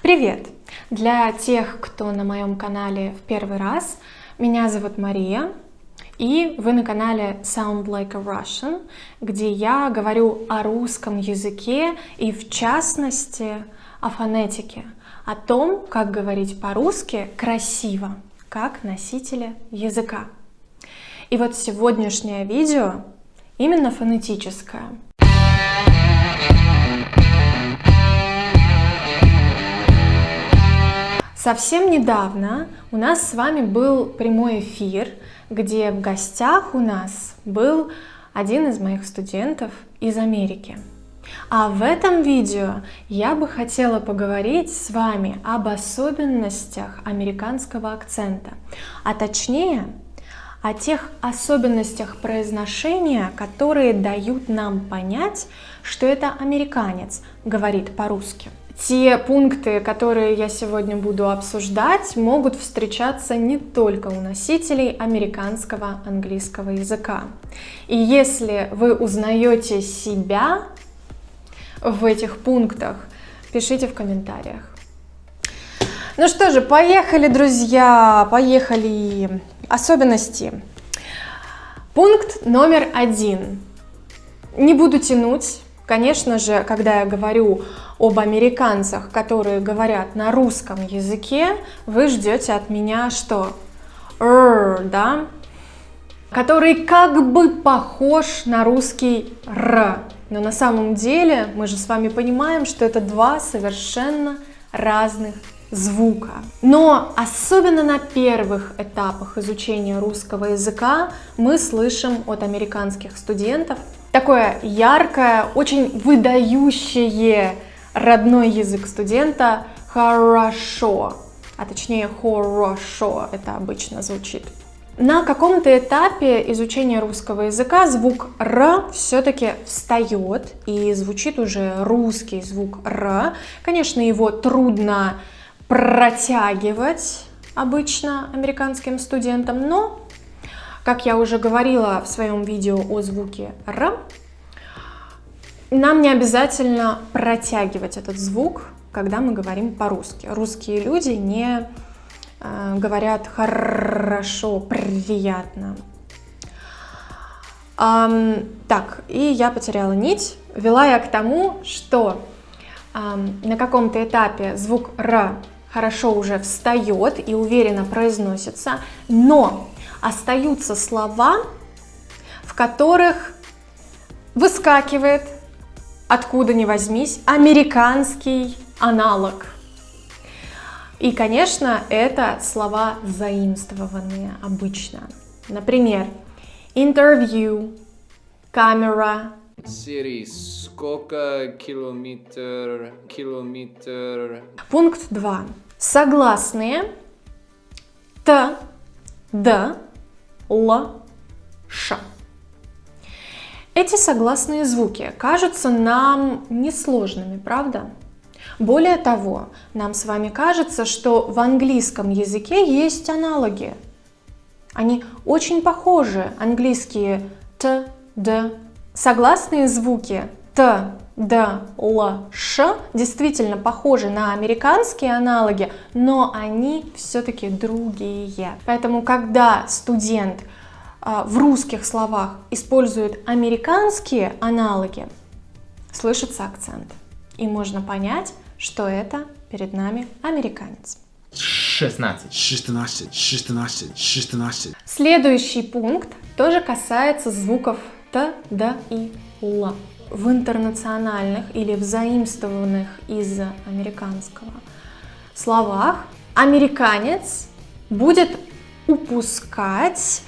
Привет! Для тех, кто на моем канале в первый раз, меня зовут Мария, и вы на канале Sound Like a Russian, где я говорю о русском языке и, в частности, о фонетике, о том, как говорить по-русски красиво, как носители языка. И вот сегодняшнее видео именно фонетическое. Совсем недавно у нас с вами был прямой эфир, где в гостях у нас был один из моих студентов из Америки. А в этом видео я бы хотела поговорить с вами об особенностях американского акцента, а точнее о тех особенностях произношения, которые дают нам понять, что это американец говорит по-русски. Те пункты, которые я сегодня буду обсуждать, могут встречаться не только у носителей американского английского языка. И если вы узнаете себя в этих пунктах, пишите в комментариях. Ну что же, поехали, друзья, поехали. Особенности. Пункт номер 1. Не буду тянуть. Конечно же, когда я говорю об американцах, которые говорят на русском языке, вы ждете от меня что? Да? Который как бы похож на русский р. Но на самом деле мы же с вами понимаем, что это два совершенно разных звука. Но особенно на первых этапах изучения русского языка мы слышим от американских студентов такое яркое, очень выдающее родной язык студента хорошо, а точнее хорошо это обычно звучит. На каком-то этапе изучения русского языка звук р все-таки встает и звучит уже русский звук р. Конечно, его трудно протягивать обычно американским студентам, но, как я уже говорила в своем видео о звуке р, нам не обязательно протягивать этот звук, когда мы говорим по-русски. Русские люди не говорят хорошо, приятно. Так, и я потеряла нить. Вела я к тому, что на каком-то этапе звук р хорошо уже встает и уверенно произносится, но остаются слова, в которых выскакивает, откуда ни возьмись, американский аналог. И, конечно, это слова заимствованные обычно. Например, interview, камера. Siri, сколько километр? Пункт 2. Согласные т, д, л, ш. Эти согласные звуки кажутся нам несложными, правда? Более того, нам с вами кажется, что в английском языке есть аналоги. Они очень похожи, английские т, д. Согласные звуки т, д, л, ш действительно похожи на американские аналоги, но они все-таки другие. Поэтому, когда студент в русских словах используют американские аналоги, слышится акцент. И можно понять, что это перед нами американец. 16. Следующий пункт тоже касается звуков т, д и л. В интернациональных или в заимствованных из американского словах американец будет упускать,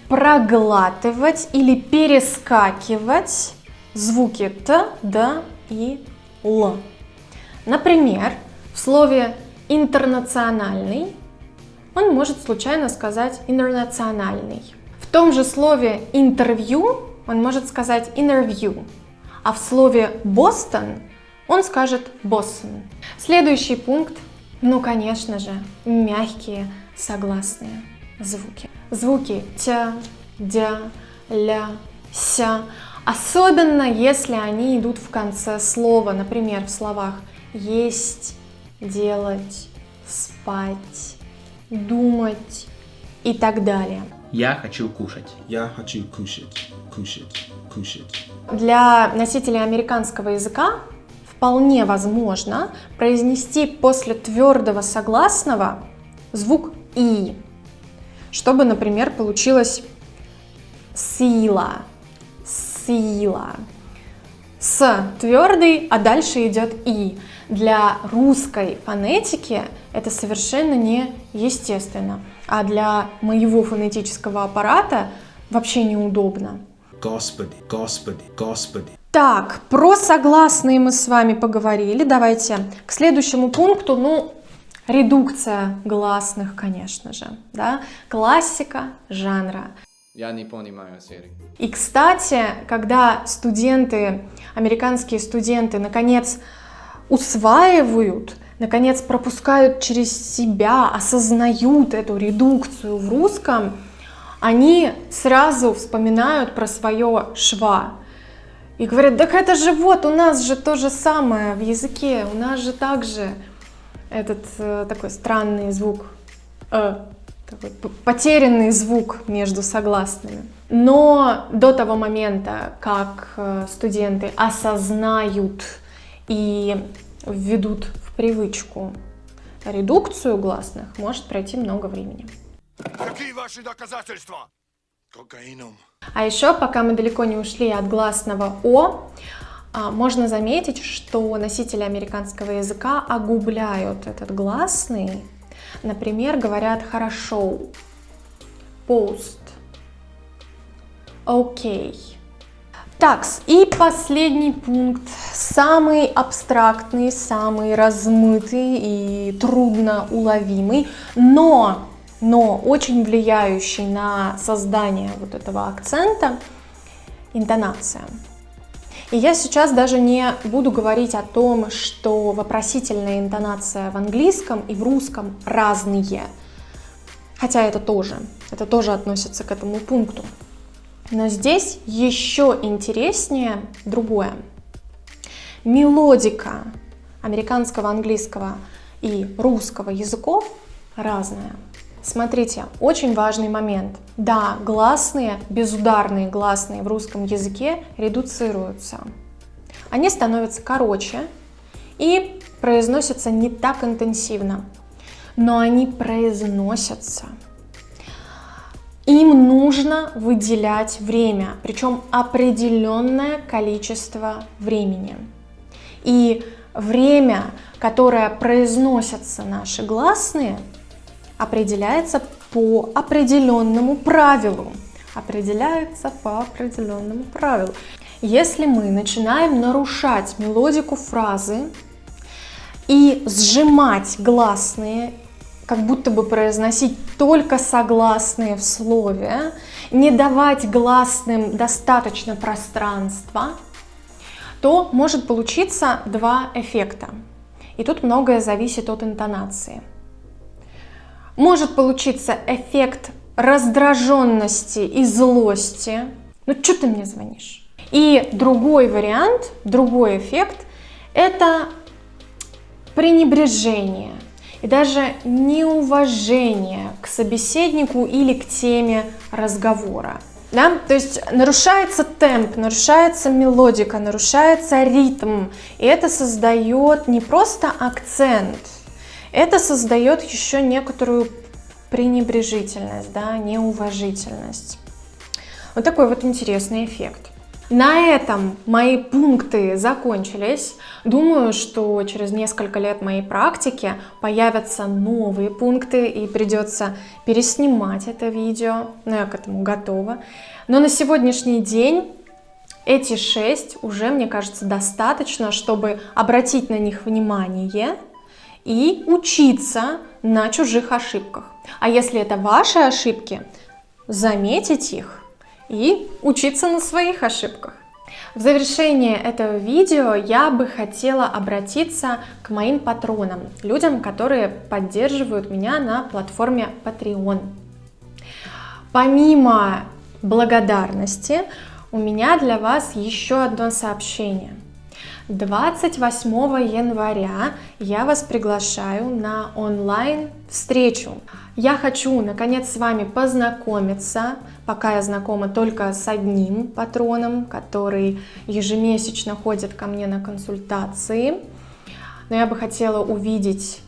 проглатывать или перескакивать звуки т, д и л. Например, в слове интернациональный он может случайно сказать интернациональный. В том же слове интервью он может сказать interview, а в слове Бостон он скажет Boston. Следующий пункт, ну конечно же, мягкие согласные звуки. Звуки т, д, ля, ся. Особенно если они идут в конце слова, например, в словах есть, делать, спать, думать и так далее. Я хочу кушать. Я хочу кушать, кушать, кушать. Для носителей американского языка вполне возможно произнести после твердого согласного звук «и», чтобы, например, получилось «сила», «сила». С твердый, а дальше идет «и». Для русской фонетики это совершенно неестественно, а для моего фонетического аппарата вообще неудобно. Господи, Господи, Господи. Так, про согласные мы с вами поговорили. Давайте к следующему пункту. Редукция гласных, конечно же, да? Классика жанра. Я не понимаю серии. И, кстати, когда американские студенты, наконец усваивают, наконец пропускают через себя, осознают эту редукцию в русском, они сразу вспоминают про свое шва. И говорят, так это же вот, у нас же то же самое в языке, у нас же также этот такой странный звук, такой потерянный звук между согласными. Но до того момента, как студенты осознают и введут в привычку редукцию гласных, может пройти много времени. Какие ваши доказательства? Кокаином. А еще, пока мы далеко не ушли от гласного «о», можно заметить, что носители американского языка огубляют этот гласный. Например, говорят «хорошо», «пост», «окей». Так, и последний пункт, самый абстрактный, самый размытый и трудно уловимый, но очень влияющий на создание вот этого акцента – интонация. И я сейчас даже не буду говорить о том, что вопросительная интонация в английском и в русском разные, хотя это тоже относится к этому пункту. Но здесь еще интереснее другое. Мелодика американского, английского и русского языков разная. Смотрите, очень важный момент. Да, гласные, безударные гласные в русском языке редуцируются. Они становятся короче и произносятся не так интенсивно, но они произносятся. Им нужно выделять время, причем определенное количество времени. И время, которое произносятся наши гласные, определяется по определенному правилу. Если мы начинаем нарушать мелодику фразы и сжимать гласные, как будто бы произносить только согласные в слове, не давать гласным достаточно пространства, то может получиться два эффекта. И тут многое зависит от интонации. Может получиться эффект раздраженности и злости. Ну что ты мне звонишь? И другой вариант, другой эффект – это пренебрежение и даже неуважение к собеседнику или к теме разговора. Да? То есть нарушается темп, нарушается мелодика, нарушается ритм, и это создает не просто акцент, это создает еще некоторую пренебрежительность, да, неуважительность. Вот такой вот интересный эффект. На этом мои пункты закончились. Думаю, что через несколько лет моей практики появятся новые пункты и придется переснимать это видео. Но я к этому готова. Но на сегодняшний день эти 6 уже, мне кажется, достаточно, чтобы обратить на них внимание и учиться на чужих ошибках. А если это ваши ошибки, заметить их и учиться на своих ошибках. В завершение этого видео я бы хотела обратиться к моим патронам, людям, которые поддерживают меня на платформе Patreon. Помимо благодарности, у меня для вас еще одно сообщение. 28 января я вас приглашаю на онлайн-встречу. Я хочу, наконец, с вами познакомиться, пока я знакома только с одним патроном, который ежемесячно ходит ко мне на консультации. Но я бы хотела увидеть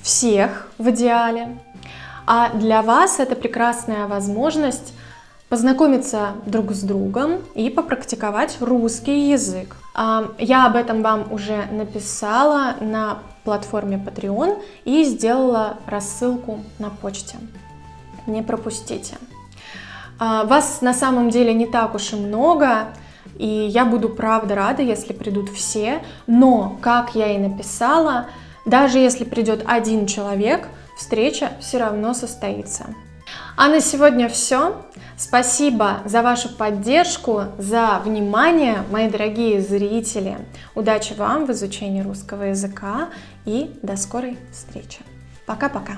всех в идеале. А для вас это прекрасная возможность познакомиться друг с другом и попрактиковать русский язык. Я об этом вам уже написала на платформе Patreon и сделала рассылку на почте. Не пропустите. Вас на самом деле не так уж и много, и я буду правда рада, если придут все, но, как я и написала, даже если придет один человек, встреча все равно состоится. А на сегодня все. Спасибо за вашу поддержку, за внимание, мои дорогие зрители. Удачи вам в изучении русского языка и до скорой встречи. Пока-пока.